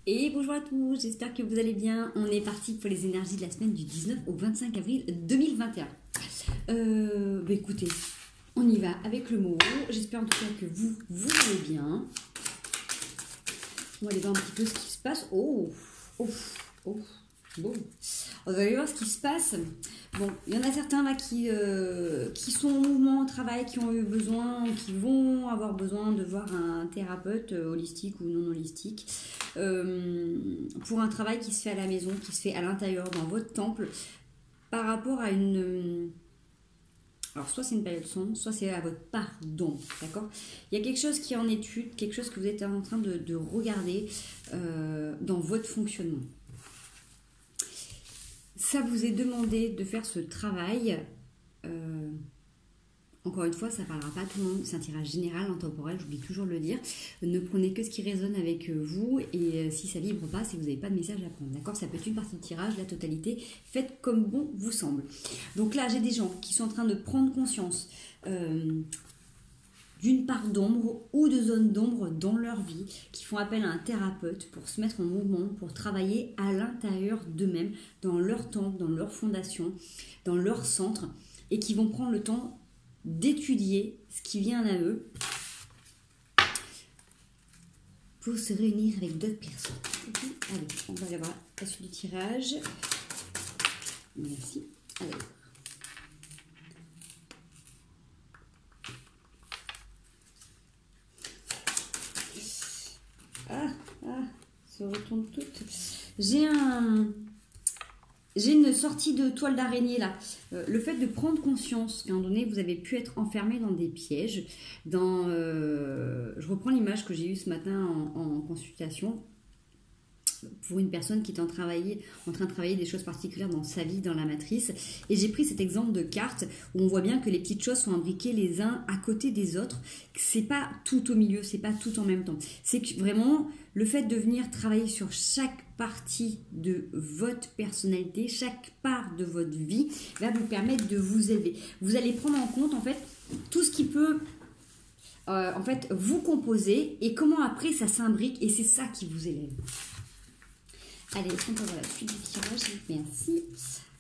Et bonjour à tous, j'espère que vous allez bien. On est parti pour les énergies de la semaine du 19 au 25 avril 2021. Écoutez, on y va avec le mot. J'espère en tout cas que vous allez bien. On va aller voir un petit peu ce qui se passe. Bon. On va aller voir ce qui se passe. Bon, il y en a certains là qui sont en mouvement, au travail, qui ont eu besoin, qui vont avoir besoin de voir un thérapeute holistique ou non holistique pour un travail qui se fait à la maison, qui se fait à l'intérieur, dans votre temple, par rapport à une... Alors, soit c'est une période sombre, soit c'est à votre part d'ombre, d'accord? Il y a quelque chose qui est en étude, quelque chose que vous êtes en train de regarder dans votre fonctionnement. Ça vous est demandé de faire ce travail. Encore une fois, ça ne parlera pas à tout le monde. C'est un tirage général, intemporel, j'oublie toujours de le dire. Ne prenez que ce qui résonne avec vous. Et si ça ne vibre pas, c'est que vous n'avez pas de message à prendre. D'accord? Ça peut être une partie de tirage, la totalité. Faites comme bon vous semble. Donc là, j'ai des gens qui sont en train de prendre conscience d'une part d'ombre ou de zone d'ombre dans leur vie, qui font appel à un thérapeute pour se mettre en mouvement, pour travailler à l'intérieur d'eux-mêmes, dans leur temple, dans leur fondation, dans leur centre, et qui vont prendre le temps d'étudier ce qui vient à eux pour se réunir avec d'autres personnes. Okay. Allez, on va aller voir la suite du tirage. Merci. Allez. Se retourne toutes. J'ai une sortie de toile d'araignée là. Le fait de prendre conscience qu'à un moment donné, vous avez pu être enfermé dans des pièges. Je reprends l'image que j'ai eue ce matin en consultation pour une personne qui est en train de travailler des choses particulières dans sa vie, dans la matrice. Et j'ai pris cet exemple de carte où on voit bien que les petites choses sont imbriquées les uns à côté des autres. C'est pas tout au milieu, c'est pas tout en même temps. C'est que vraiment, le fait de venir travailler sur chaque partie de votre personnalité, chaque part de votre vie, va vous permettre de vous élever. Vous allez prendre en compte, en fait, tout ce qui peut... vous composer et comment après ça s'imbrique et c'est ça qui vous élève. Allez, est-ce qu'on peut voir la suite du tirage? Merci.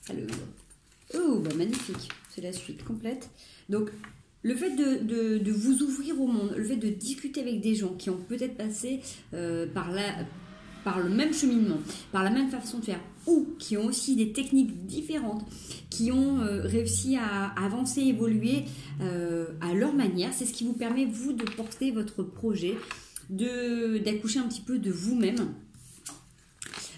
Alors, magnifique. C'est la suite complète. Donc, le fait de vous ouvrir au monde, le fait de discuter avec des gens qui ont peut-être passé par le même cheminement, par la même façon de faire, ou qui ont aussi des techniques différentes, qui ont réussi à avancer, évoluer à leur manière, c'est ce qui vous permet, vous, de porter votre projet, d'accoucher un petit peu de vous-même,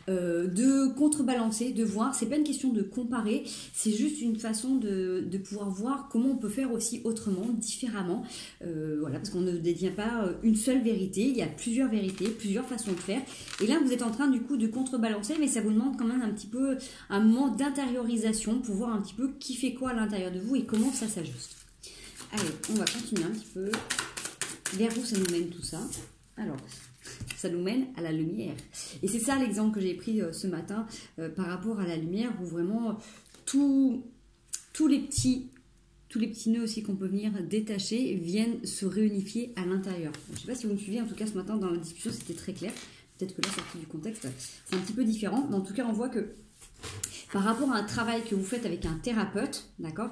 de contrebalancer, de voir. C'est pas une question de comparer, c'est juste une façon de pouvoir voir comment on peut faire aussi autrement, différemment, voilà, parce qu'on ne détient pas une seule vérité, il y a plusieurs vérités, plusieurs façons de faire, et là vous êtes en train du coup de contrebalancer, mais ça vous demande quand même un petit peu un moment d'intériorisation pour voir un petit peu qui fait quoi à l'intérieur de vous et comment ça s'ajuste. Allez, on va continuer un petit peu vers où ça nous mène tout ça. Alors, ça nous mène à la lumière. Et c'est ça l'exemple que j'ai pris ce matin par rapport à la lumière, où vraiment tous les petits nœuds aussi qu'on peut venir détacher viennent se réunifier à l'intérieur. Je ne sais pas si vous me suivez, en tout cas ce matin dans la discussion c'était très clair. Peut-être que là, sorti du contexte, c'est un petit peu différent. Mais en tout cas, on voit que par rapport à un travail que vous faites avec un thérapeute, d'accord,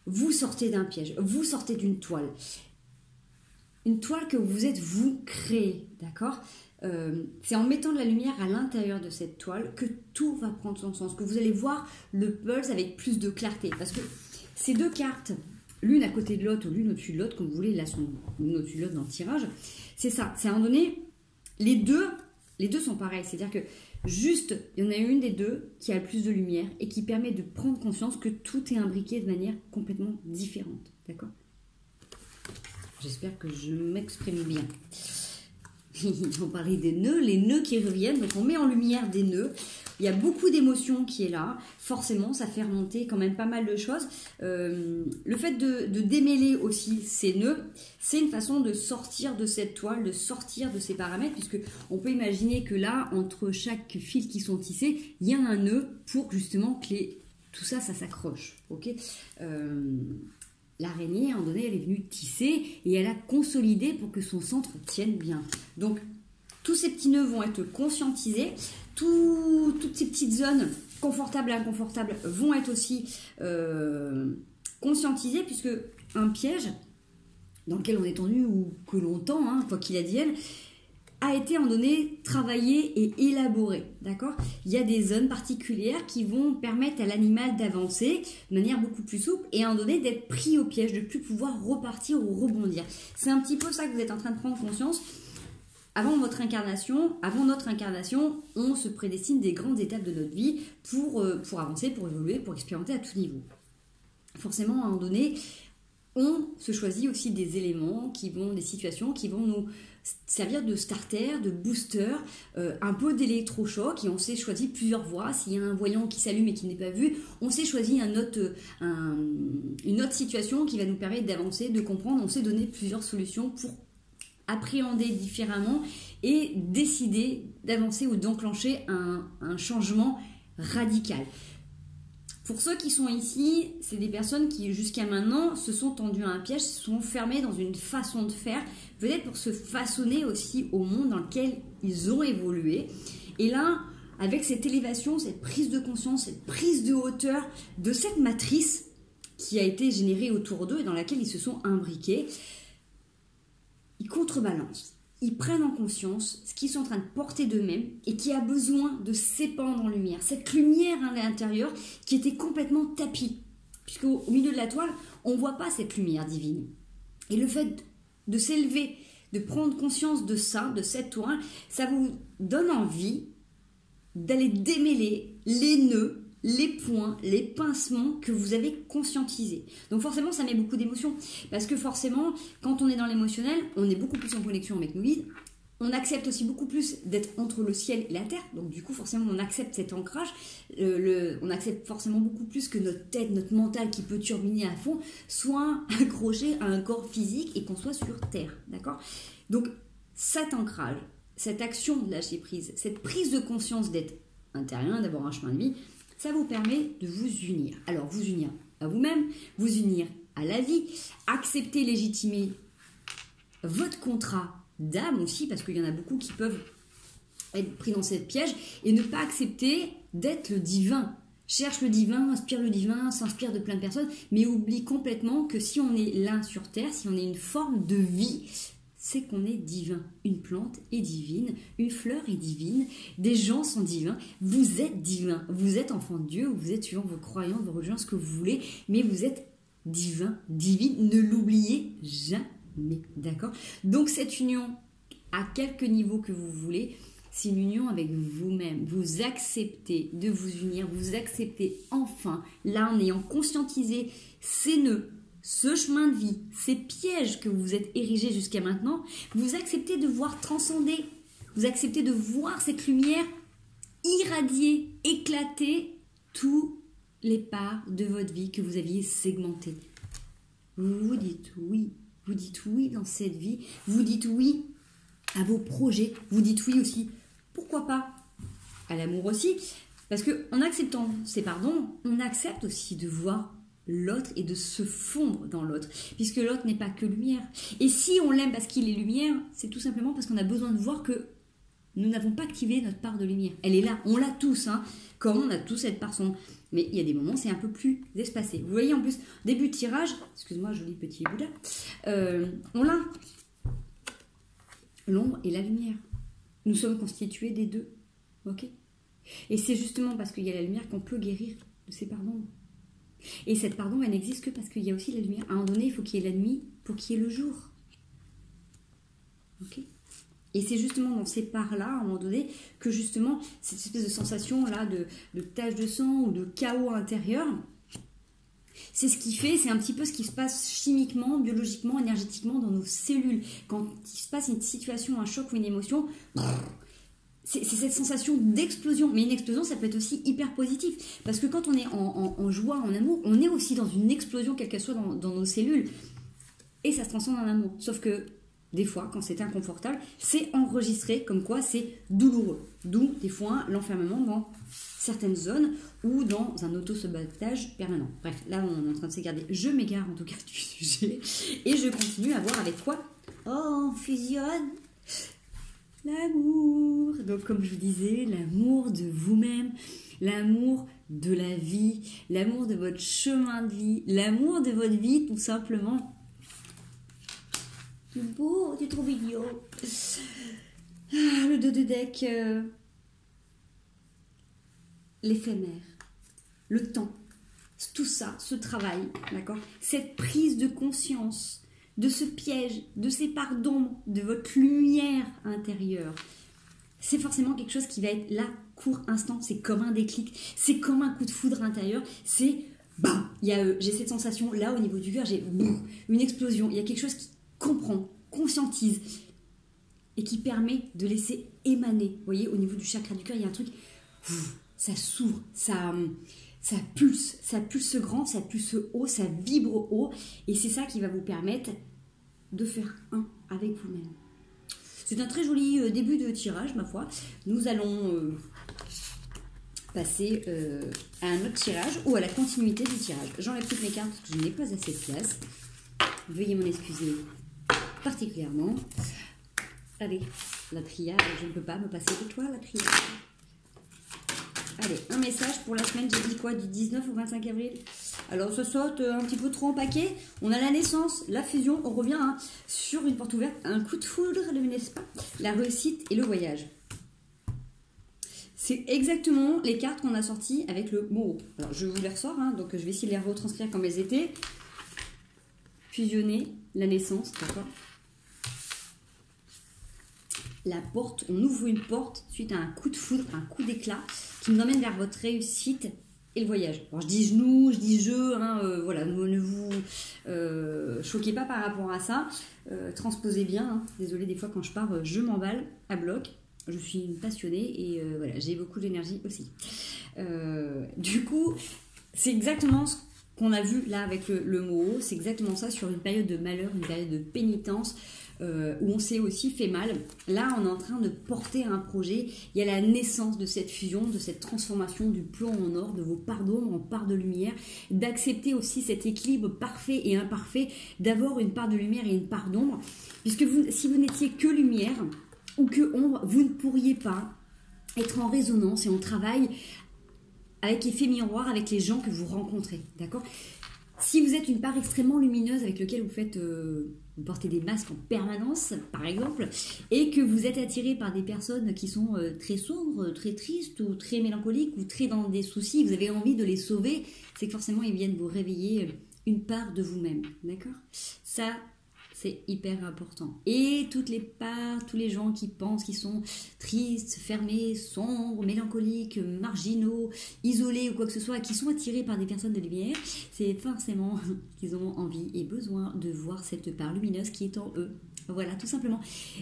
vous sortez d'un piège, vous sortez d'une toile. Une toile que vous créez, d'accord? C'est en mettant de la lumière à l'intérieur de cette toile que tout va prendre son sens, que vous allez voir le puzzle avec plus de clarté. Parce que ces deux cartes, l'une à côté de l'autre ou l'une au-dessus de l'autre, comme vous voulez, là sont l'une au-dessus de l'autre dans le tirage, c'est ça. C'est à un moment donné, les deux sont pareils. C'est-à-dire que juste, il y en a une des deux qui a le plus de lumière et qui permet de prendre conscience que tout est imbriqué de manière complètement différente, d'accord? J'espère que je m'exprime bien. On parlait des nœuds, les nœuds qui reviennent. Donc on met en lumière des nœuds. Il y a beaucoup d'émotions qui est là. Forcément, ça fait remonter quand même pas mal de choses. Le fait de démêler aussi ces nœuds, c'est une façon de sortir de cette toile, de sortir de ces paramètres, puisque on peut imaginer que là, entre chaque fil qui sont tissés, il y a un nœud pour justement que tout ça s'accroche. Ok. L'araignée, à un moment donné, elle est venue tisser et elle a consolidé pour que son centre tienne bien. Donc, Tous ces petits nœuds vont être conscientisés. Toutes ces petites zones confortables et inconfortables vont être aussi conscientisées, puisque un piège dans lequel on est tendu ou que l'on tend, hein, quoi qu'il advienne, a été en donné travaillé et élaboré, d'accord? Il y a des zones particulières qui vont permettre à l'animal d'avancer de manière beaucoup plus souple et en donné d'être pris au piège, de ne plus pouvoir repartir ou rebondir. C'est un petit peu ça que vous êtes en train de prendre conscience. Avant notre incarnation, on se prédestine des grandes étapes de notre vie pour avancer, pour évoluer, pour expérimenter à tout niveau. Forcément, à un moment donné, on se choisit aussi des éléments, des situations qui vont nous servir de starter, de booster, un peu d'électrochoc, et on s'est choisi plusieurs voies. S'il y a un voyant qui s'allume et qui n'est pas vu, on s'est choisi une autre situation qui va nous permettre d'avancer, de comprendre. On s'est donné plusieurs solutions pour appréhender différemment et décider d'avancer ou d'enclencher un changement radical. Pour ceux qui sont ici, c'est des personnes qui jusqu'à maintenant se sont tendues à un piège, se sont fermées dans une façon de faire, peut-être pour se façonner aussi au monde dans lequel ils ont évolué. Et là, avec cette élévation, cette prise de conscience, cette prise de hauteur de cette matrice qui a été générée autour d'eux et dans laquelle ils se sont imbriqués, ils contrebalancent. Ils prennent en conscience ce qu'ils sont en train de porter d'eux-mêmes et qui a besoin de s'épandre en lumière. Cette lumière à l'intérieur qui était complètement tapie. Puisqu'au milieu de la toile, on ne voit pas cette lumière divine. Et le fait de s'élever, de prendre conscience de ça, de cette toile, ça vous donne envie d'aller démêler les nœuds, les points, les pincements que vous avez conscientisés. Donc forcément, ça met beaucoup d'émotions. Parce que forcément, quand on est dans l'émotionnel, on est beaucoup plus en connexion avec nos guides. On accepte aussi beaucoup plus d'être entre le ciel et la terre. Donc du coup, forcément, on accepte cet ancrage. On accepte forcément beaucoup plus que notre tête, notre mental qui peut turbiner à fond, soit accroché à un corps physique et qu'on soit sur terre. D'accord ? Donc cet ancrage, cette action de lâcher prise, cette prise de conscience d'être intérieur, d'avoir un chemin de vie, ça vous permet de vous unir. Alors, vous unir à vous-même, vous unir à la vie, accepter, légitimer votre contrat d'âme aussi, parce qu'il y en a beaucoup qui peuvent être pris dans cette piège, et ne pas accepter d'être le divin. Cherche le divin, inspire le divin, s'inspire de plein de personnes, mais oublie complètement que si on est là sur Terre, si on est une forme de vie, c'est qu'on est divin. Une plante est divine, une fleur est divine, des gens sont divins, vous êtes divin, vous êtes enfant de Dieu, vous êtes suivant vos croyances, vos religions, ce que vous voulez, mais vous êtes divin, divine, ne l'oubliez jamais, d'accord? Donc cette union, à quelque niveau que vous voulez, c'est une union avec vous-même, vous acceptez de vous unir, vous acceptez enfin, là en ayant conscientisé ces nœuds, ce chemin de vie, ces pièges que vous êtes érigés jusqu'à maintenant, vous acceptez de voir transcender, vous acceptez de voir cette lumière irradier, éclater tous les parts de votre vie que vous aviez segmentées. Vous dites oui dans cette vie, vous dites oui à vos projets, vous dites oui aussi, pourquoi pas, à l'amour aussi, parce qu'en acceptant ces pardons, on accepte aussi de voir l'autre et de se fondre dans l'autre, puisque l'autre n'est pas que lumière. Et si on l'aime parce qu'il est lumière, c'est tout simplement parce qu'on a besoin de voir que nous n'avons pas activé notre part de lumière. Elle est là, on l'a tous, hein, comme on a tous cette part sombre. Mais il y a des moments, c'est un peu plus espacé. Vous voyez en plus, début de tirage, excuse-moi, joli petit Bouddha, on l'a, l'ombre et la lumière. Nous sommes constitués des deux, ok? Et c'est justement parce qu'il y a la lumière qu'on peut guérir de ces parts d'ombre. Et cette pardon, elle n'existe que parce qu'il y a aussi la lumière. À un moment donné, il faut qu'il y ait la nuit pour qu'il y ait le jour. Ok ? Et c'est justement dans ces parts-là, à un moment donné, que justement, cette espèce de sensation-là de tache de sang ou de chaos intérieur, c'est ce qui fait, c'est un petit peu ce qui se passe chimiquement, biologiquement, énergétiquement dans nos cellules. Quand il se passe une situation, un choc ou une émotion, c'est cette sensation d'explosion. Mais une explosion, ça peut être aussi hyper positif. Parce que quand on est en joie, en amour, on est aussi dans une explosion, quelle qu'elle soit, dans nos cellules. Et ça se transforme en amour. Sauf que, des fois, quand c'est inconfortable, c'est enregistré comme quoi c'est douloureux. D'où, des fois, l'enfermement dans certaines zones ou dans un auto-sabotage permanent. Bref, là, on est en train de s'égarer. Je m'égare, en tout cas, du sujet. Et je continue à voir avec quoi. Oh, on fusionne. l'amour. Donc comme je vous disais, l'amour de vous-même, l'amour de la vie, l'amour de votre chemin de vie, l'amour de votre vie tout simplement. C'est beau, c'est trop mignon. Le dos de deck, l'éphémère, le temps, tout ça, ce travail, d'accord, cette prise de conscience de ce piège, de ces parts d'ombre, de votre lumière intérieure. C'est forcément quelque chose qui va être là, court instant, c'est comme un déclic, c'est comme un coup de foudre intérieur, c'est bam, j'ai cette sensation là au niveau du cœur, j'ai une explosion, il y a quelque chose qui comprend, conscientise et qui permet de laisser émaner. Vous voyez, au niveau du chakra du cœur, il y a un truc, ça s'ouvre, ça pulse grand, ça pulse haut, ça vibre haut et c'est ça qui va vous permettre de faire un avec vous-même. C'est un très joli début de tirage, ma foi. Nous allons passer à un autre tirage ou à la continuité du tirage. J'enlève toutes mes cartes parce que je n'ai pas assez de place. Veuillez m'en excuser particulièrement. Allez, la triade, je ne peux pas me passer de toi, la triade. Allez, un message pour la semaine, j'ai dit quoi, du 19 au 25 avril. Alors, ça saute un petit peu trop en paquet. On a la naissance, la fusion, on revient sur une porte ouverte, un coup de foudre, n'est-ce pas? La réussite et le voyage. C'est exactement les cartes qu'on a sorties avec le mot. Alors, je vous les ressors, donc je vais essayer de les retranscrire comme elles étaient. Fusionner, la naissance, d'accord? La porte, on ouvre une porte suite à un coup de foudre, un coup d'éclat qui nous emmène vers votre réussite et le voyage. Alors je dis nous, je dis je, voilà, ne vous choquez pas par rapport à ça, transposez bien, désolée des fois quand je pars, je m'emballe à bloc, je suis une passionnée et voilà, j'ai beaucoup d'énergie aussi. Du coup, c'est exactement ce qu'on a vu là avec le mot, c'est exactement ça sur une période de malheur, une période de pénitence, où on s'est aussi fait mal. Là, on est en train de porter un projet. Il y a la naissance de cette fusion, de cette transformation du plomb en or, de vos parts d'ombre en parts de lumière, d'accepter aussi cet équilibre parfait et imparfait, d'avoir une part de lumière et une part d'ombre. Puisque si vous n'étiez que lumière ou que ombre, vous ne pourriez pas être en résonance et en travail avec effet miroir avec les gens que vous rencontrez. D'accord ? Si vous êtes une part extrêmement lumineuse avec laquelle vous portez des masques en permanence, par exemple, et que vous êtes attiré par des personnes qui sont très sombres, très tristes, ou très mélancoliques, ou très dans des soucis, vous avez envie de les sauver, c'est que forcément ils viennent vous réveiller une part de vous-même. D'accord ? Ça, c'est hyper important. Et toutes les parts, tous les gens qui pensent qu'ils sont tristes, fermés, sombres, mélancoliques, marginaux, isolés ou quoi que ce soit, qui sont attirés par des personnes de lumière, c'est forcément qu'ils ont envie et besoin de voir cette part lumineuse qui est en eux. Voilà, tout simplement.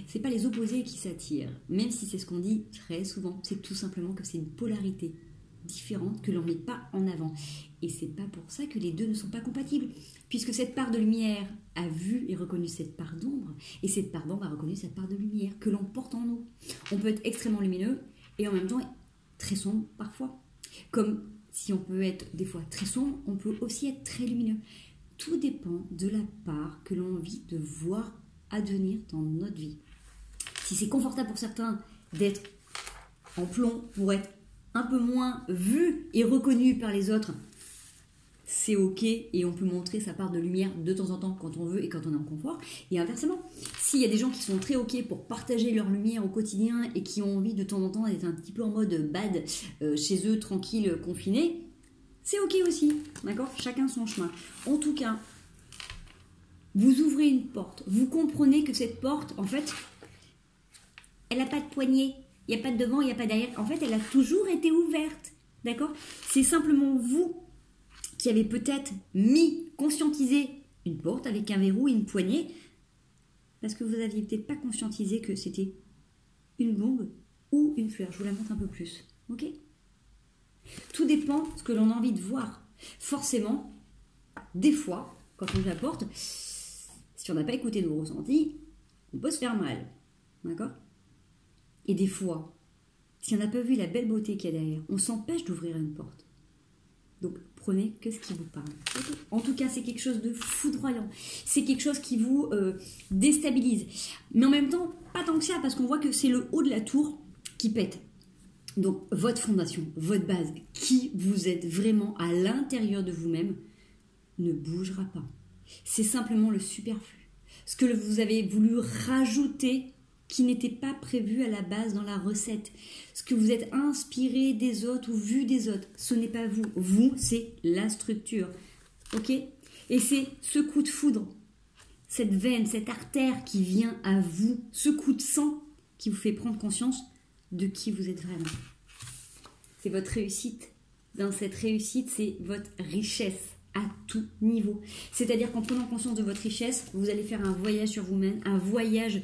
C'est pas les opposés qui s'attirent, même si c'est ce qu'on dit très souvent. C'est tout simplement que c'est une polarité différente que l'on ne met pas en avant. Et c'est pas pour ça que les deux ne sont pas compatibles, puisque cette part de lumière a vu et reconnu cette part d'ombre, et cette part d'ombre a reconnu cette part de lumière que l'on porte en nous. On peut être extrêmement lumineux et en même temps très sombre parfois. Comme si on peut être des fois très sombre, on peut aussi être très lumineux. Tout dépend de la part que l'on a envie de voir advenir dans notre vie. Si c'est confortable pour certains d'être en plomb pour être un peu moins vu et reconnu par les autres, c'est ok et on peut montrer sa part de lumière de temps en temps quand on veut et quand on est en confort. Et inversement, s'il y a des gens qui sont très ok pour partager leur lumière au quotidien et qui ont envie de temps en temps d'être un petit peu en mode bad chez eux, tranquille, confiné, c'est ok aussi, d'accord ? Chacun son chemin. En tout cas, vous ouvrez une porte, vous comprenez que cette porte, en fait, elle n'a pas de poignée, il n'y a pas de devant, il n'y a pas derrière. En fait, elle a toujours été ouverte, d'accord ? C'est simplement vous qui avez peut-être conscientisé une porte avec un verrou et une poignée, parce que vous n'aviez peut-être pas conscientisé que c'était une bombe ou une fleur. Je vous la montre un peu plus, ok ? Tout dépend de ce que l'on a envie de voir. Forcément, des fois, quand on ouvre la porte, si on n'a pas écouté nos ressentis, on peut se faire mal, d'accord ? Et des fois, si on n'a pas vu la belle beauté qu'il y a derrière, on s'empêche d'ouvrir une porte. Donc, prenez que ce qui vous parle. En tout cas, c'est quelque chose de foudroyant. C'est quelque chose qui vous déstabilise. Mais en même temps, pas tant que ça, parce qu'on voit que c'est le haut de la tour qui pète. Donc, votre fondation, votre base, qui vous êtes vraiment à l'intérieur de vous-même, ne bougera pas. C'est simplement le superflu. Ce que vous avez voulu rajouter qui n'était pas prévu à la base dans la recette. Ce que vous êtes inspiré des autres ou vu des autres, ce n'est pas vous. Vous, c'est la structure. Ok? Et c'est ce coup de foudre, cette veine, cette artère qui vient à vous, ce coup de sang qui vous fait prendre conscience de qui vous êtes vraiment. C'est votre réussite. Dans cette réussite, c'est votre richesse à tout niveau. C'est-à-dire qu'en prenant conscience de votre richesse, vous allez faire un voyage sur vous-même, un voyage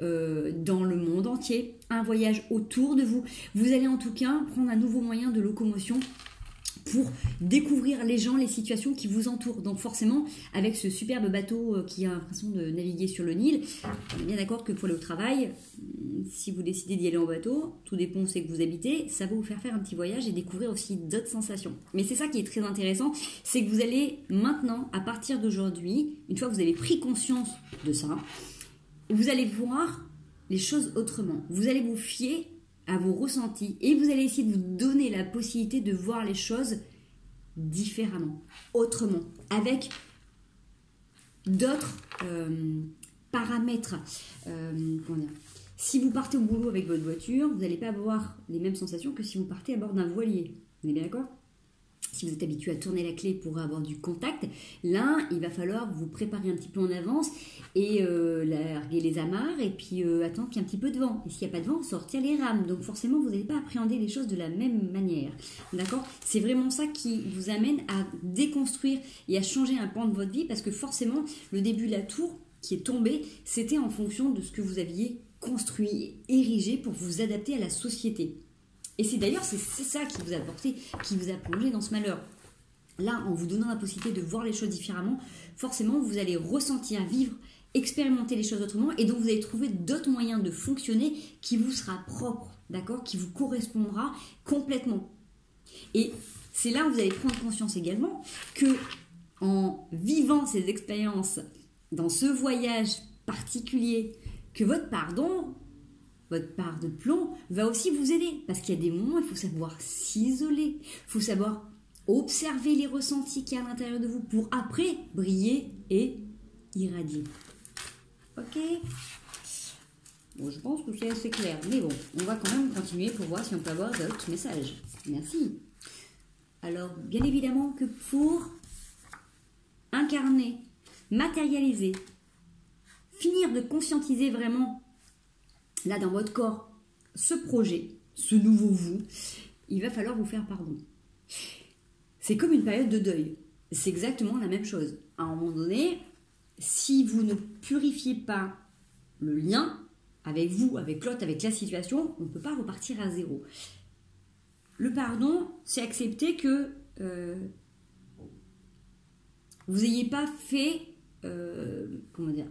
dans le monde entier, un voyage autour de vous. Vous allez en tout cas prendre un nouveau moyen de locomotion pour découvrir les gens, les situations qui vous entourent. Donc forcément, avec ce superbe bateau qui a l'impression de naviguer sur le Nil, on est bien d'accord que pour aller au travail, si vous décidez d'y aller en bateau, tout dépend où c'est que vous habitez, ça va vous faire faire un petit voyage et découvrir aussi d'autres sensations. Mais c'est ça qui est très intéressant, c'est que vous allez maintenant, à partir d'aujourd'hui, une fois que vous avez pris conscience de ça, vous allez voir les choses autrement. Vous allez vous fier à vos ressentis et vous allez essayer de vous donner la possibilité de voir les choses différemment, autrement, avec d'autres paramètres. Comment dire ? Si vous partez au boulot avec votre voiture, vous n'allez pas avoir les mêmes sensations que si vous partez à bord d'un voilier. Vous êtes bien d'accord ? Si vous êtes habitué à tourner la clé pour avoir du contact, là, il va falloir vous préparer un petit peu en avance et larguer les amarres et puis attendre qu'il y ait un petit peu de vent. Et s'il n'y a pas de vent, sortir les rames. Donc forcément, vous n'allez pas appréhender les choses de la même manière. D'accord ? C'est vraiment ça qui vous amène à déconstruire et à changer un pan de votre vie parce que forcément, le début de la tour qui est tombé, c'était en fonction de ce que vous aviez construit, érigé pour vous adapter à la société. Et c'est d'ailleurs c'est ça qui vous a porté, qui vous a plongé dans ce malheur. Là, en vous donnant la possibilité de voir les choses différemment, forcément, vous allez ressentir, vivre, expérimenter les choses autrement, et donc vous allez trouver d'autres moyens de fonctionner qui vous sera propre, d'accord, qui vous correspondra complètement. Et c'est là où vous allez prendre conscience également que en vivant ces expériences dans ce voyage particulier, que votre part de plomb va aussi vous aider. Parce qu'il y a des moments où il faut savoir s'isoler. Il faut savoir observer les ressentis qu'il y a à l'intérieur de vous pour après briller et irradier. Ok ? Bon, je pense que c'est assez clair. Mais bon, on va quand même continuer pour voir si on peut avoir d'autres messages. Merci. Alors, bien évidemment que pour incarner, matérialiser, finir de conscientiser vraiment là dans votre corps, ce projet, ce nouveau vous, il va falloir vous faire pardon. C'est comme une période de deuil. C'est exactement la même chose. À un moment donné, si vous ne purifiez pas le lien avec vous, avec l'autre, avec la situation, on ne peut pas repartir à zéro. Le pardon, c'est accepter que vous n'ayez pas fait... comment dire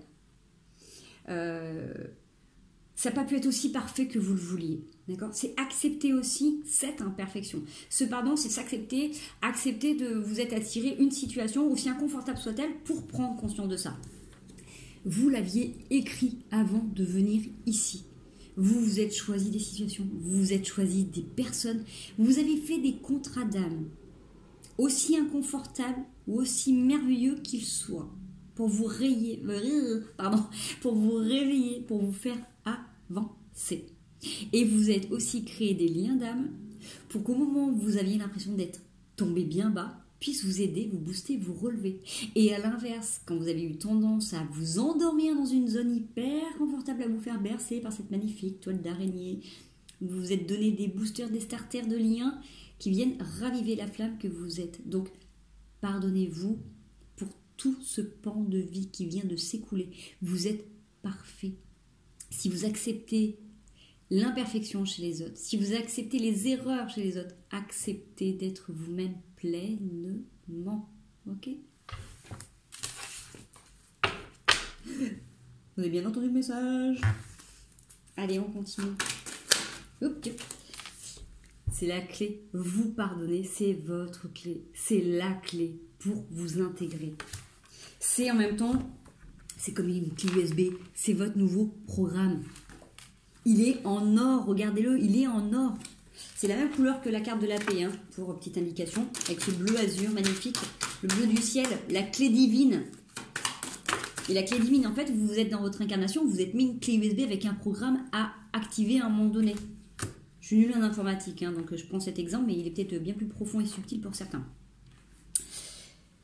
ça n'a pas pu être aussi parfait que vous le vouliez. D'accord ? C'est accepter aussi cette imperfection. Ce pardon, c'est s'accepter, accepter de vous être attiré une situation, aussi inconfortable soit-elle, pour prendre conscience de ça. Vous l'aviez écrit avant de venir ici. Vous vous êtes choisi des situations, vous vous êtes choisi des personnes, vous avez fait des contrats d'âme, aussi inconfortables ou aussi merveilleux qu'ils soient, pour vous pour vous réveiller, pour vous faire avancer. Et vous êtes aussi créé des liens d'âme pour qu'au moment où vous aviez l'impression d'être tombé bien bas, puisse vous aider, vous booster, vous relever. Et à l'inverse, quand vous avez eu tendance à vous endormir dans une zone hyper confortable, à vous faire bercer par cette magnifique toile d'araignée, vous vous êtes donné des boosters, des starters de liens qui viennent raviver la flamme que vous êtes. Donc, pardonnez-vous pour tout ce pan de vie qui vient de s'écouler. Vous êtes parfait. Si vous acceptez l'imperfection chez les autres, si vous acceptez les erreurs chez les autres, acceptez d'être vous-même pleinement. Ok ? Vous avez bien entendu le message ? Allez, on continue. Oups. c'est la clé. Vous pardonner, c'est votre clé. C'est la clé pour vous intégrer. C'est en même temps, c'est comme une clé USB, c'est votre nouveau programme. Il est en or, regardez-le, il est en or. C'est la même couleur que la carte de la paix, hein, pour petite indication, avec ce bleu azur magnifique, le bleu du ciel, la clé divine. Et la clé divine, en fait, vous êtes dans votre incarnation, vous êtes mis une clé USB avec un programme à activer à un moment donné. Je suis nulle en informatique, hein, donc je prends cet exemple, mais il est peut-être bien plus profond et subtil pour certains.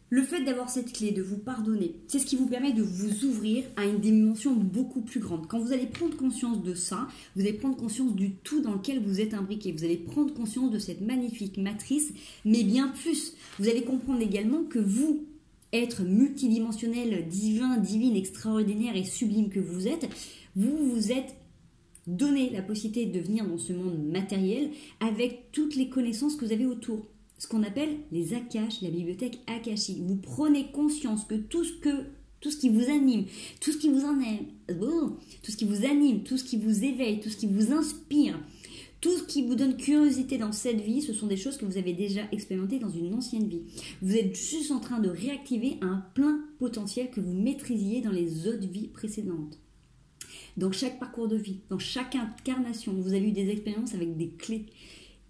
Le fait d'avoir cette clé, de vous pardonner, c'est ce qui vous permet de vous ouvrir à une dimension beaucoup plus grande. Quand vous allez prendre conscience de ça, vous allez prendre conscience du tout dans lequel vous êtes imbriqué. Vous allez prendre conscience de cette magnifique matrice, mais bien plus. Vous allez comprendre également que vous, être multidimensionnel, divin, divine, extraordinaire et sublime que vous êtes, vous vous êtes donné la possibilité de venir dans ce monde matériel avec toutes les connaissances que vous avez autour. Ce qu'on appelle les Akashes, la bibliothèque akashique. Vous prenez conscience que tout ce qui vous anime, tout ce qui vous tout ce qui vous anime, tout ce qui vous éveille, tout ce qui vous inspire, tout ce qui vous donne curiosité dans cette vie, ce sont des choses que vous avez déjà expérimentées dans une ancienne vie. Vous êtes juste en train de réactiver un plein potentiel que vous maîtrisiez dans les autres vies précédentes. Dans chaque parcours de vie, dans chaque incarnation, vous avez eu des expériences avec des clés.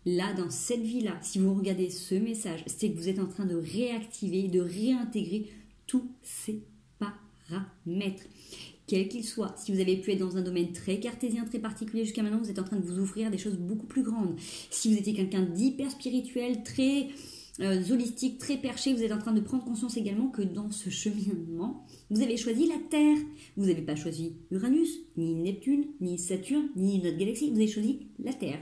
Là, dans cette vie-là, si vous regardez ce message, c'est que vous êtes en train de réactiver, de réintégrer tous ces paramètres, quels qu'ils soient. Si vous avez pu être dans un domaine très cartésien, très particulier jusqu'à maintenant, vous êtes en train de vous ouvrir à des choses beaucoup plus grandes. Si vous étiez quelqu'un d'hyper spirituel, très holistique, très perché, vous êtes en train de prendre conscience également que dans ce cheminement, vous avez choisi la Terre. Vous n'avez pas choisi Uranus, ni Neptune, ni Saturne, ni notre galaxie, vous avez choisi la Terre.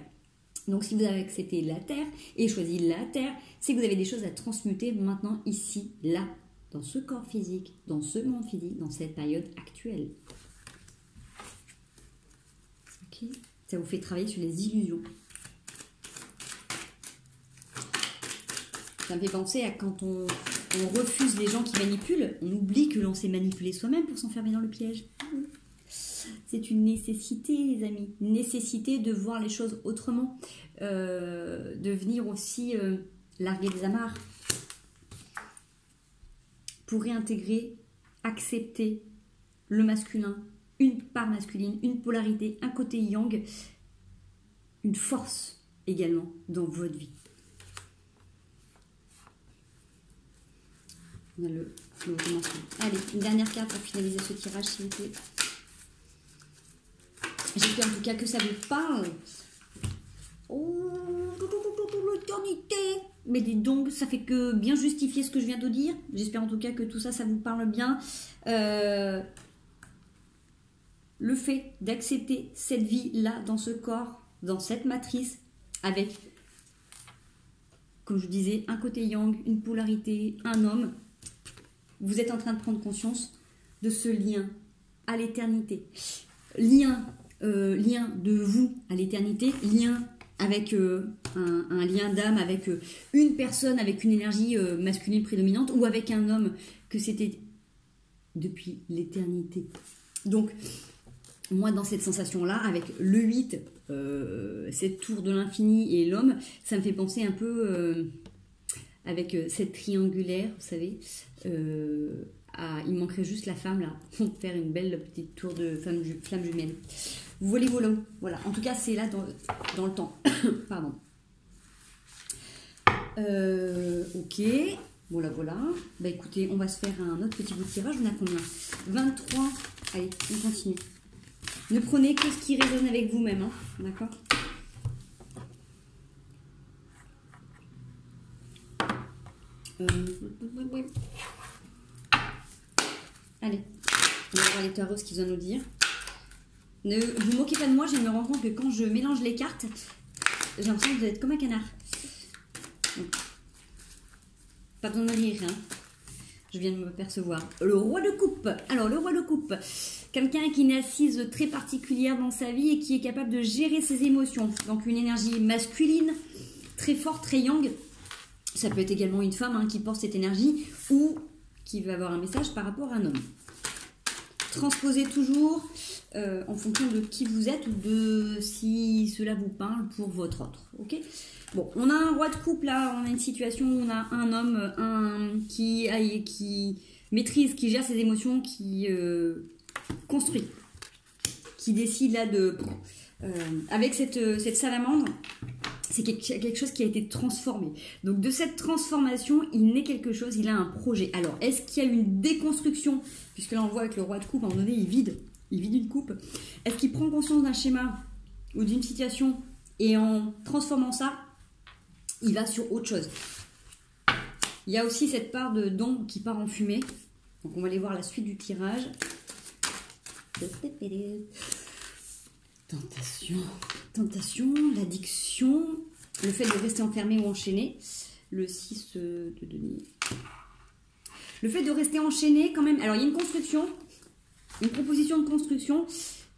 Donc si vous avez accepté la Terre et choisi la Terre, c'est que vous avez des choses à transmuter maintenant, ici, là, dans ce corps physique, dans ce monde physique, dans cette période actuelle. Ok, ça vous fait travailler sur les illusions. Ça me fait penser à quand on refuse les gens qui manipulent, on oublie que l'on s'est manipulé soi-même pour s'enfermer dans le piège. C'est une nécessité, les amis. Une nécessité de voir les choses autrement. De venir aussi larguer des amarres. Pour réintégrer, accepter le masculin, une part masculine, une polarité, un côté yang, une force également dans votre vie. On a le recommencement. Allez, une dernière carte pour finaliser ce tirage, s'il vous plaît. J'espère en tout cas que ça vous parle. Oh, l'éternité. Mais dis donc, ça fait que bien justifier ce que je viens de dire. J'espère en tout cas que tout ça, ça vous parle bien. Le fait d'accepter cette vie-là, dans ce corps, dans cette matrice, avec, comme je disais, un côté yang, une polarité, un homme, vous êtes en train de prendre conscience de ce lien à l'éternité. Lien de vous à l'éternité, lien avec un lien d'âme avec une personne, avec une énergie masculine prédominante, ou avec un homme que c'était depuis l'éternité. Donc, moi, dans cette sensation-là, avec le 8, cette tour de l'infini et l'homme, ça me fait penser un peu, avec cette triangulaire, vous savez, il manquerait juste la femme, là, pour faire une belle petite tour de flamme jumelle. Volez volo, voilà. En tout cas, c'est là dans le temps. Pardon. Ok. Voilà. Bah écoutez, on va se faire un autre petit bout de tirage. On a combien? 23. Allez, on continue. Ne prenez que ce qui résonne avec vous-même, hein, d'accord? Allez, on va voir les tarots ce qu'ils ont à nous dire. Ne vous moquez pas de moi, je me rends compte que quand je mélange les cartes, j'ai l'impression que vous êtes comme un canard. Donc, pas besoin de rire, hein. Je viens de me percevoir. Le roi de coupe. Alors, le roi de coupe, quelqu'un qui a une assise très particulière dans sa vie et qui est capable de gérer ses émotions. Donc, une énergie masculine, très forte, très yang. Ça peut être également une femme, hein, qui porte cette énergie ou qui va avoir un message par rapport à un homme. transposez toujours en fonction de qui vous êtes ou de si cela vous parle pour votre autre. Ok. Bon, on a un roi de coupe là, on a une situation où on a un homme qui maîtrise, qui gère ses émotions, qui construit, qui décide là de... avec cette salamandre, c'est quelque chose qui a été transformé. Donc de cette transformation, il naît quelque chose, il a un projet. Alors, est-ce qu'il y a une déconstruction? Puisque là, on voit avec le roi de coupe, à un moment donné, il vide une coupe. Est-ce qu'il prend conscience d'un schéma ou d'une situation et en transformant ça, il va sur autre chose? Il y a aussi cette part d'ombre qui part en fumée. Donc on va aller voir la suite du tirage. Tentation, l'addiction, le fait de rester enfermé ou enchaîné, le 6 de denier. Le fait de rester enchaîné quand même, alors il y a une construction, une proposition de construction,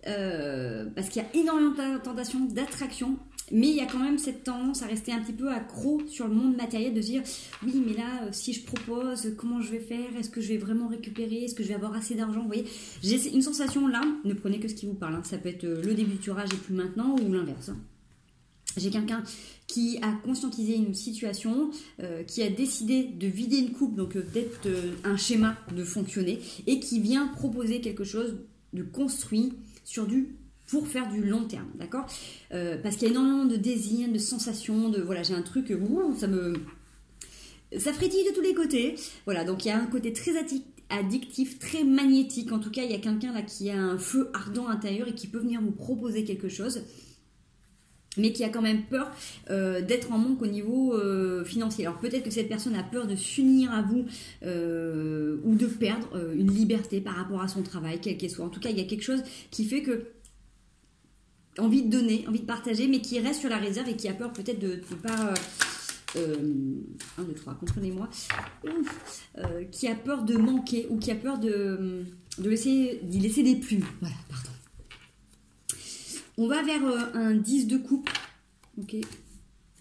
parce qu'il y a énormément de tentation, d'attraction, mais il y a quand même cette tendance à rester un petit peu accro sur le monde matériel, de se dire oui mais là si je propose, comment je vais faire, est-ce que je vais vraiment récupérer, est-ce que je vais avoir assez d'argent, vous voyez, j'ai une sensation là, ne prenez que ce qui vous parle, hein. Ça peut être le début du tirage et plus maintenant ou l'inverse, hein. J'ai quelqu'un qui a conscientisé une situation, qui a décidé de vider une coupe, donc peut-être un schéma de fonctionner, et qui vient proposer quelque chose de construit pour faire du long terme, d'accord, parce qu'il y a énormément de désirs, de sensations, de voilà, j'ai un truc, ça frétille de tous les côtés, voilà, donc il y a un côté très addictif, très magnétique, en tout cas il y a quelqu'un là qui a un feu ardent intérieur et qui peut venir vous proposer quelque chose, mais qui a quand même peur d'être en manque au niveau financier. Alors peut-être que cette personne a peur de s'unir à vous ou de perdre une liberté par rapport à son travail, quel qu'il soit. En tout cas, il y a quelque chose qui fait que envie de donner, envie de partager, mais qui reste sur la réserve et qui a peur peut-être de ne pas... 1, 2, 3, comprenez-moi. Qui a peur de manquer ou qui a peur d'y laisser des plumes. Voilà, pardon. On va vers un 10 de coupe, ok,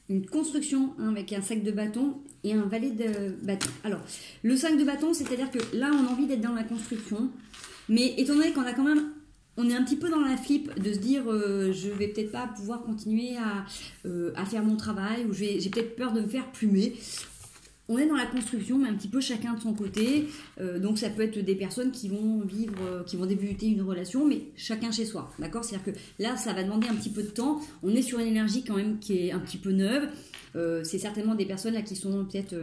une construction, hein, avec un 5 de bâton et un valet de bâton. Alors, le 5 de bâton, c'est-à-dire que là, on a envie d'être dans la construction, mais étant donné qu'on a quand même, on est un petit peu dans la flip de se dire, je vais peut-être pas pouvoir continuer à faire mon travail, ou j'ai peut-être peur de me faire plumer. On est dans la construction, mais un petit peu chacun de son côté. Donc ça peut être des personnes qui vont débuter une relation, mais chacun chez soi. D'accord? C'est-à-dire que là, ça va demander un petit peu de temps. On est sur une énergie quand même qui est un petit peu neuve. C'est certainement des personnes là qui sont peut-être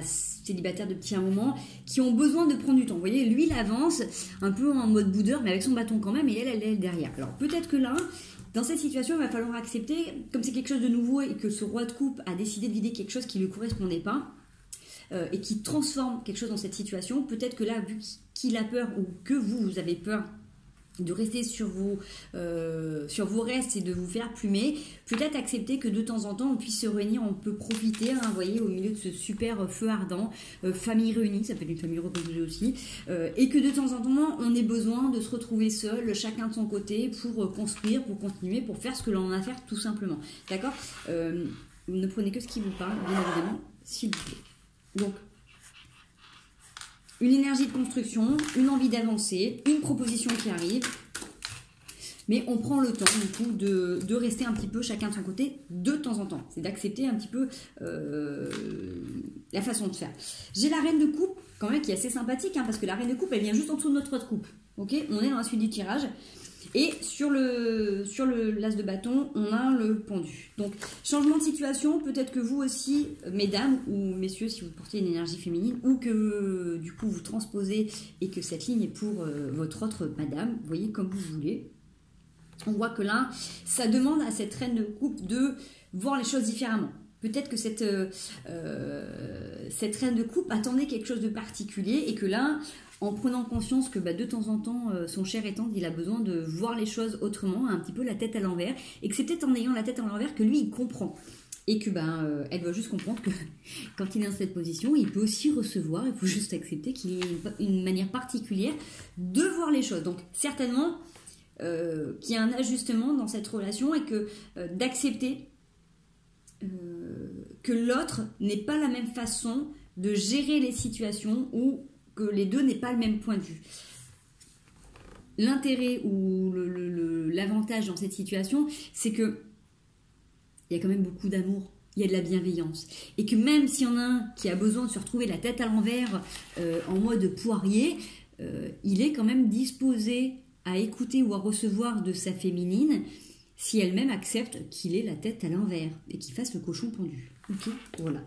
célibataires depuis un moment, qui ont besoin de prendre du temps. Vous voyez, lui, il avance un peu en mode boudeur, mais avec son bâton quand même, et elle est derrière. Alors peut-être que là... Dans cette situation, il va falloir accepter, comme c'est quelque chose de nouveau et que ce roi de coupe a décidé de vider quelque chose qui ne lui correspondait pas et qui transforme quelque chose dans cette situation, peut-être que là, vu qu'il a peur ou que vous avez peur de rester sur vos restes et de vous faire plumer, peut-être accepter que de temps en temps on puisse se réunir, on peut profiter, hein, vous voyez, au milieu de ce super feu ardent, famille réunie, ça peut être une famille recomposée aussi, et que de temps en temps on ait besoin de se retrouver seul, chacun de son côté, pour construire, pour continuer, pour faire ce que l'on a à faire tout simplement, d'accord. Ne prenez que ce qui vous parle, bien évidemment, s'il vous plaît. Donc, une énergie de construction, une envie d'avancer, une proposition qui arrive, mais on prend le temps du coup de rester un petit peu chacun de son côté de temps en temps. C'est d'accepter un petit peu la façon de faire. J'ai la reine de coupe quand même qui est assez sympathique, hein, parce que la reine de coupe elle vient juste en dessous de notre roi de coupe. Ok, on est dans la suite du tirage. Et sur le l'as de bâton, on a le pendu. Donc, changement de situation, peut-être que vous aussi, mesdames ou messieurs, si vous portez une énergie féminine, ou que du coup vous transposez et que cette ligne est pour votre autre madame, vous voyez, comme vous voulez. On voit que là, ça demande à cette reine de coupe de voir les choses différemment. Peut-être que cette reine de coupe attendait quelque chose de particulier et que là... en prenant conscience que de temps en temps, son cher étant, il a besoin de voir les choses autrement, un petit peu la tête à l'envers, et que c'est peut-être en ayant la tête à l'envers que lui, il comprend. Et que elle doit juste comprendre que quand il est dans cette position, il peut aussi recevoir, il faut juste accepter qu'il y ait une manière particulière de voir les choses. Donc certainement qu'il y a un ajustement dans cette relation et que d'accepter que l'autre n'ait pas la même façon de gérer les situations ou que les deux n'aient pas le même point de vue. l'intérêt ou l'avantage dans cette situation, c'est que il y a quand même beaucoup d'amour, il y a de la bienveillance. Et que même s'il y en a un qui a besoin de se retrouver la tête à l'envers en mode poirier, il est quand même disposé à écouter ou à recevoir de sa féminine si elle-même accepte qu'il ait la tête à l'envers et qu'il fasse le cochon pendu. Ok, voilà.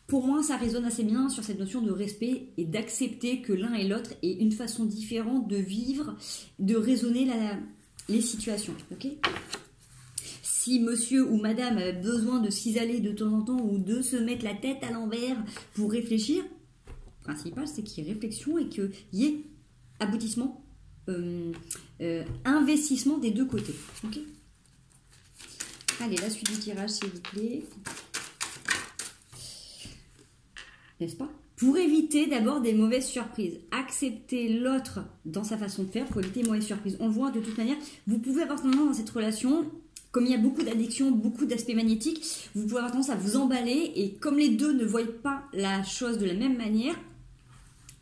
Pour moi, ça résonne assez bien sur cette notion de respect et d'accepter que l'un et l'autre aient une façon différente de vivre, de raisonner les situations. Ok ? Si monsieur ou madame a besoin de s'isoler de temps en temps ou de se mettre la tête à l'envers pour réfléchir, le principal c'est qu'il y ait réflexion et qu'il y ait aboutissement, investissement des deux côtés. Ok ? Allez, la suite du tirage s'il vous plaît. N'est-ce pas? Pour éviter d'abord des mauvaises surprises. Accepter l'autre dans sa façon de faire pour éviter les mauvaises surprises. On le voit de toute manière, vous pouvez avoir tendance dans cette relation, comme il y a beaucoup d'addiction, beaucoup d'aspects magnétiques, vous pouvez avoir tendance à vous emballer et comme les deux ne voient pas la chose de la même manière,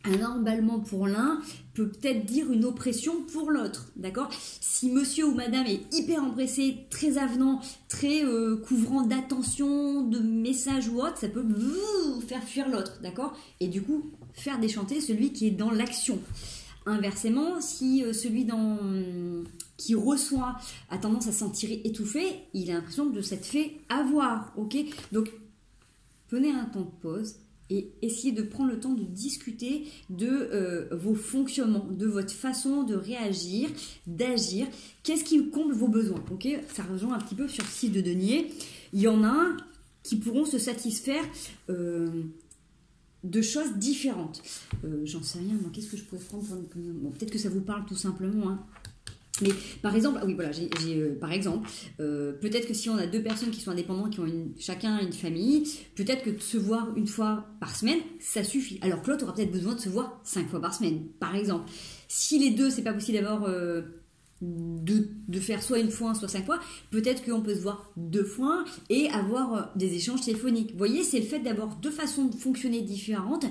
un emballement pour l'un peut peut-être dire une oppression pour l'autre, d'accord? Si monsieur ou madame est hyper empressé, très avenant, très couvrant d'attention, de messages ou autre, ça peut faire fuir l'autre, d'accord? Et du coup, faire déchanter celui qui est dans l'action. Inversement, si celui qui reçoit a tendance à se sentir étouffé, il a l'impression de s'être fait avoir, ok? Donc, prenez un temps de pause et essayez de prendre le temps de discuter de vos fonctionnements, de votre façon de réagir, d'agir. Qu'est-ce qui comble vos besoins, ok? Ça rejoint un petit peu sur le site de Denier. Il y en a qui pourront se satisfaire de choses différentes. J'en sais rien, moi, qu'est-ce que je pourrais prendre pour bon, peut-être que ça vous parle tout simplement, hein. Mais par exemple, oui voilà, par exemple, peut-être que si on a deux personnes qui sont indépendantes, qui ont chacun une famille, peut-être que de se voir une fois par semaine, ça suffit. Alors que l'autre aura peut-être besoin de se voir 5 fois par semaine, par exemple. Si les deux, c'est pas possible d'avoir de faire soit une fois, soit 5 fois, peut-être qu'on peut se voir 2 fois et avoir des échanges téléphoniques. Vous voyez, c'est le fait d'avoir deux façons de fonctionner différentes,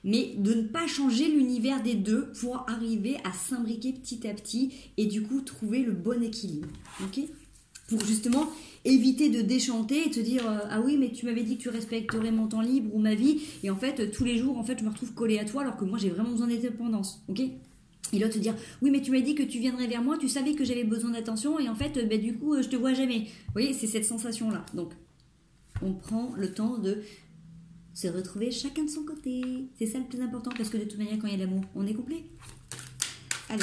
mais de ne pas changer l'univers des deux pour arriver à s'imbriquer petit à petit et du coup trouver le bon équilibre. Ok ? Pour justement éviter de déchanter et de se dire ah oui mais tu m'avais dit que tu respecterais mon temps libre ou ma vie et en fait tous les jours en fait je me retrouve collée à toi alors que moi j'ai vraiment besoin d'indépendance. Ok ? Et l'autre te dire oui mais tu m'as dit que tu viendrais vers moi, tu savais que j'avais besoin d'attention et en fait du coup je te vois jamais. Vous voyez, c'est cette sensation là. Donc on prend le temps de se retrouver chacun de son côté. C'est ça le plus important parce que de toute manière quand il y a l'amour, on est complet. Allez.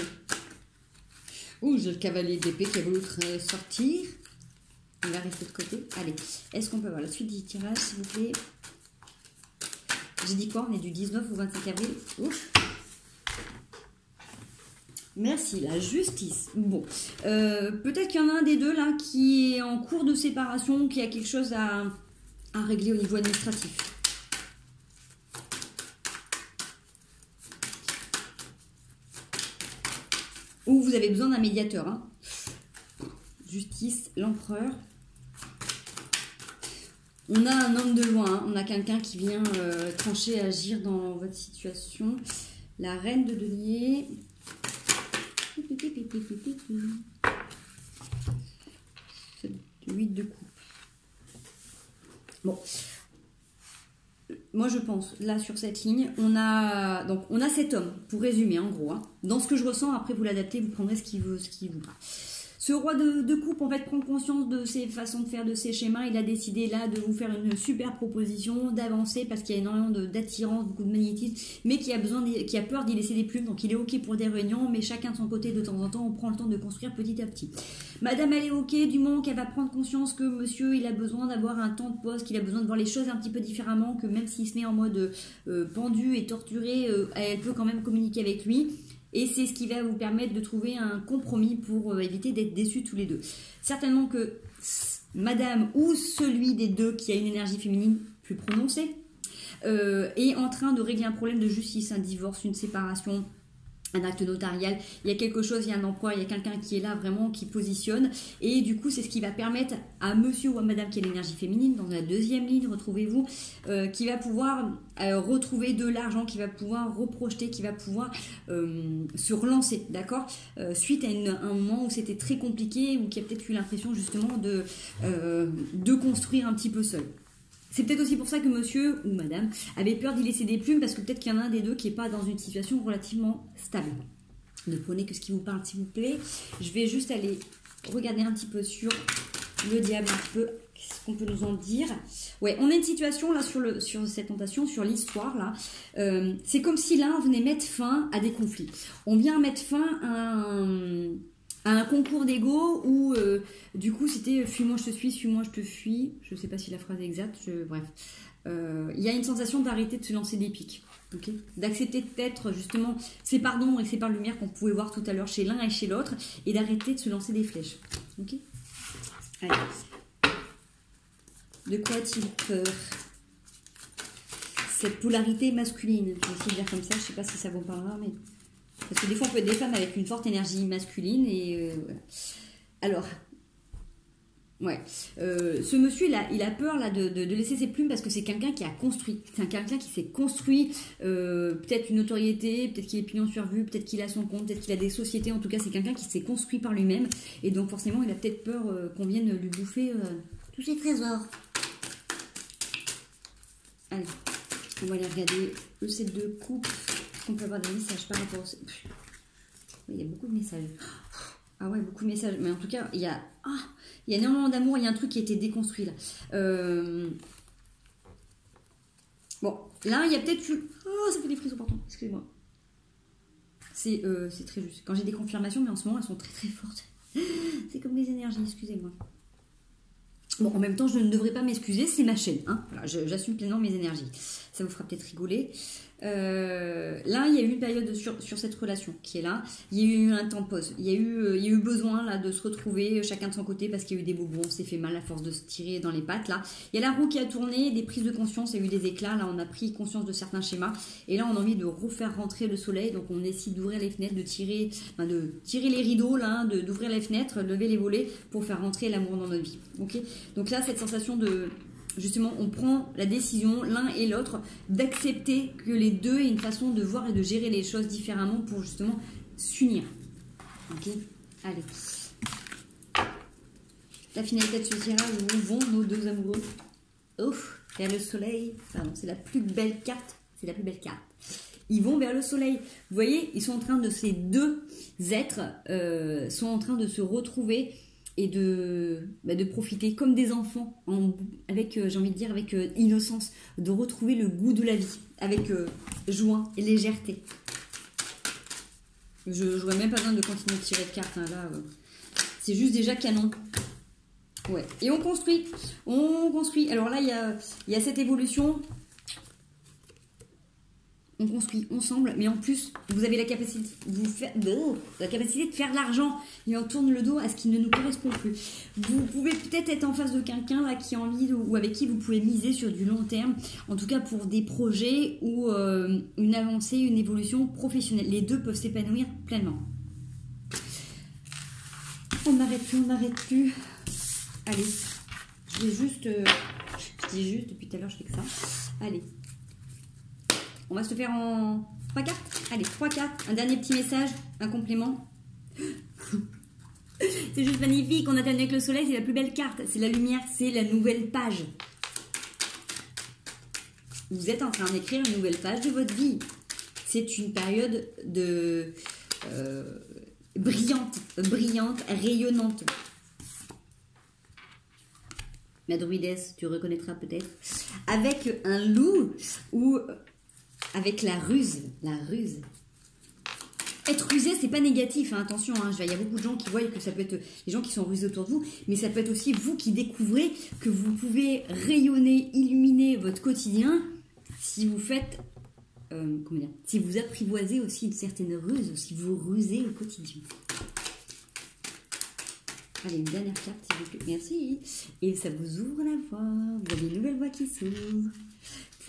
Ouh, j'ai le cavalier d'épée qui a voulu sortir. Il va rester de côté. Allez, est-ce qu'on peut avoir la suite du tirage s'il vous plaît? J'ai dit quoi? On est du 19 au 25 avril. Ouf. Merci, la justice. Bon, peut-être qu'il y en a un des deux là qui est en cours de séparation, qui a quelque chose à régler au niveau administratif. Ou vous avez besoin d'un médiateur. Hein. Justice, l'empereur. On a un homme de loin, hein. On a quelqu'un qui vient trancher, agir dans votre situation. La reine de denier. 8 de coupe. Bon. Moi je pense, là sur cette ligne, on a cet homme, pour résumer en gros, hein. Dans ce que je ressens, après vous l'adaptez, vous prendrez ce qu'il voudra. Ce roi de coupe, en fait, prend conscience de ses façons de faire, de ses schémas. Il a décidé là de vous faire une super proposition, d'avancer parce qu'il y a énormément d'attirance, beaucoup de magnétisme, mais qui a peur d'y laisser des plumes. Donc il est ok pour des réunions, mais chacun de son côté, de temps en temps, on prend le temps de construire petit à petit. Madame, elle est ok du moment qu'elle va prendre conscience que monsieur, il a besoin d'avoir un temps de pause, qu'il a besoin de voir les choses un petit peu différemment, que même s'il se met en mode pendu et torturé, elle peut quand même communiquer avec lui. Et c'est ce qui va vous permettre de trouver un compromis pour éviter d'être déçus tous les deux. Certainement que madame ou celui des deux qui a une énergie féminine plus prononcée est en train de régler un problème de justice, un divorce, une séparation, un acte notarial, il y a quelque chose, il y a un emploi, il y a quelqu'un qui est là vraiment, qui positionne, et du coup c'est ce qui va permettre à monsieur ou à madame qui est l'énergie féminine, dans la deuxième ligne, retrouvez-vous, qui va pouvoir retrouver de l'argent, qui va pouvoir reprojeter, qui va pouvoir se relancer, d'accord, suite à un moment où c'était très compliqué, ou qui a peut-être eu l'impression justement de construire un petit peu seul. C'est peut-être aussi pour ça que monsieur ou madame avait peur d'y laisser des plumes, parce que peut-être qu'il y en a un des deux qui n'est pas dans une situation relativement stable. Ne prenez que ce qui vous parle, s'il vous plaît. Je vais juste aller regarder un petit peu sur le diable, un peu, qu'est-ce qu'on peut nous en dire. Ouais, on a une situation là sur cette tentation, sur l'histoire là. C'est comme si là, on venait mettre fin à des conflits. On vient mettre fin à un concours d'ego où du coup c'était fuis-moi je te suis, suis-moi je te fuis, je sais pas si la phrase est exacte, bref. Il y a une sensation d'arrêter de se lancer des pics, okay, d'accepter peut-être justement ces parts d'ombre et ces parts de lumière qu'on pouvait voir tout à l'heure chez l'un et chez l'autre, et d'arrêter de se lancer des flèches. Ok. Allez. De quoi a-t-il peur? Cette polarité masculine, je vais essayer de dire comme ça, je sais pas si ça vous parlera, mais... Parce que des fois, on peut être des femmes avec une forte énergie masculine. Et voilà. Alors, ouais. Ce monsieur, il a peur là, de laisser ses plumes parce que c'est quelqu'un qui a construit. C'est quelqu'un qui s'est construit peut-être une notoriété, peut-être qu'il est pignon sur rue, peut-être qu'il a son compte, peut-être qu'il a des sociétés. En tout cas, c'est quelqu'un qui s'est construit par lui-même. Et donc, forcément, il a peut-être peur qu'on vienne lui bouffer tous ses trésors. Allez, on va aller regarder le set de coupe. On peut avoir des messages par rapport au... Il y a beaucoup de messages. Ah ouais, beaucoup de messages. Mais en tout cas, il y a énormément d'amour. Il y a un truc qui a été déconstruit là. Bon, là, il y a peut-être eu... Oh, ça fait des frissons, pardon. Excusez-moi. C'est très juste. Quand j'ai des confirmations, mais en ce moment, elles sont très très fortes. C'est comme les énergies, excusez-moi. Bon, en même temps, je ne devrais pas m'excuser, c'est ma chaîne. Hein. Voilà, j'assume pleinement mes énergies. Ça vous fera peut-être rigoler. Là, il y a eu une période sur cette relation qui est là. Il y a eu un temps de pause. Il y a eu besoin là, de se retrouver chacun de son côté parce qu'il y a eu des bobos. On s'est fait mal à force de se tirer dans les pattes. Là. Il y a la roue qui a tourné, des prises de conscience, il y a eu des éclats. Là, on a pris conscience de certains schémas. Et là, on a envie de refaire rentrer le soleil. Donc, on essaie d'ouvrir les fenêtres, de tirer les rideaux, là, d'ouvrir les fenêtres, lever les volets pour faire rentrer l'amour dans notre vie. Okay, donc là, cette sensation de... Justement, on prend la décision, l'un et l'autre, d'accepter que les deux aient une façon de voir et de gérer les choses différemment pour justement s'unir. Ok, allez. La finalité de ce tirage, où vont nos deux amoureux? Ouf, vers le soleil. Pardon, c'est la plus belle carte. C'est la plus belle carte. Ils vont vers le soleil. Vous voyez, ils sont en train de... Ces deux êtres sont en train de se retrouver et de profiter comme des enfants, avec, j'ai envie de dire, avec innocence, de retrouver le goût de la vie, avec joie et légèreté. Je n'aurais même pas besoin de continuer de tirer de cartes, hein, là. C'est juste déjà canon. Ouais. Et on construit. On construit. Alors là, il y a cette évolution. On construit ensemble, mais en plus, vous avez la capacité de faire de l'argent et on tourne le dos à ce qui ne nous correspond plus. Vous pouvez peut-être être en face de quelqu'un là qui a envie ou avec qui vous pouvez miser sur du long terme, en tout cas pour des projets ou une avancée, une évolution professionnelle. Les deux peuvent s'épanouir pleinement. On n'arrête plus. Allez, je vais juste... je dis juste, depuis tout à l'heure je fais que ça. Allez. On va se faire en 3 cartes. Allez, 3 cartes. Un dernier petit message, un complément. C'est juste magnifique. On a terminé avec le soleil, c'est la plus belle carte. C'est la lumière, c'est la nouvelle page. Vous êtes en train d'écrire une nouvelle page de votre vie. C'est une période de brillante, rayonnante. Ma druidesse, tu reconnaîtras peut-être. Avec un loup ou... Avec la ruse. Être rusé, c'est pas négatif, hein, attention, hein, il y a beaucoup de gens qui voient que ça peut être les gens qui sont rusés autour de vous, mais ça peut être aussi vous qui découvrez que vous pouvez rayonner, illuminer votre quotidien si vous faites, si vous apprivoisez aussi une certaine ruse, si vous rusez au quotidien. Allez, une dernière carte, s'il vous plaît. Merci. Et ça vous ouvre la voie, vous avez une nouvelle voie qui s'ouvre.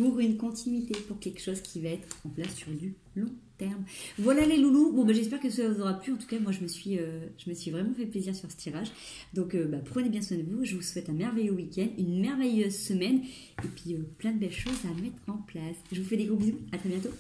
pour une continuité, pour quelque chose qui va être en place sur du long terme. Voilà les loulous. Bon, j'espère que ça vous aura plu. En tout cas, moi, je me suis vraiment fait plaisir sur ce tirage. Donc, prenez bien soin de vous. Je vous souhaite un merveilleux week-end, une merveilleuse semaine et puis plein de belles choses à mettre en place. Je vous fais des gros bisous. À très bientôt.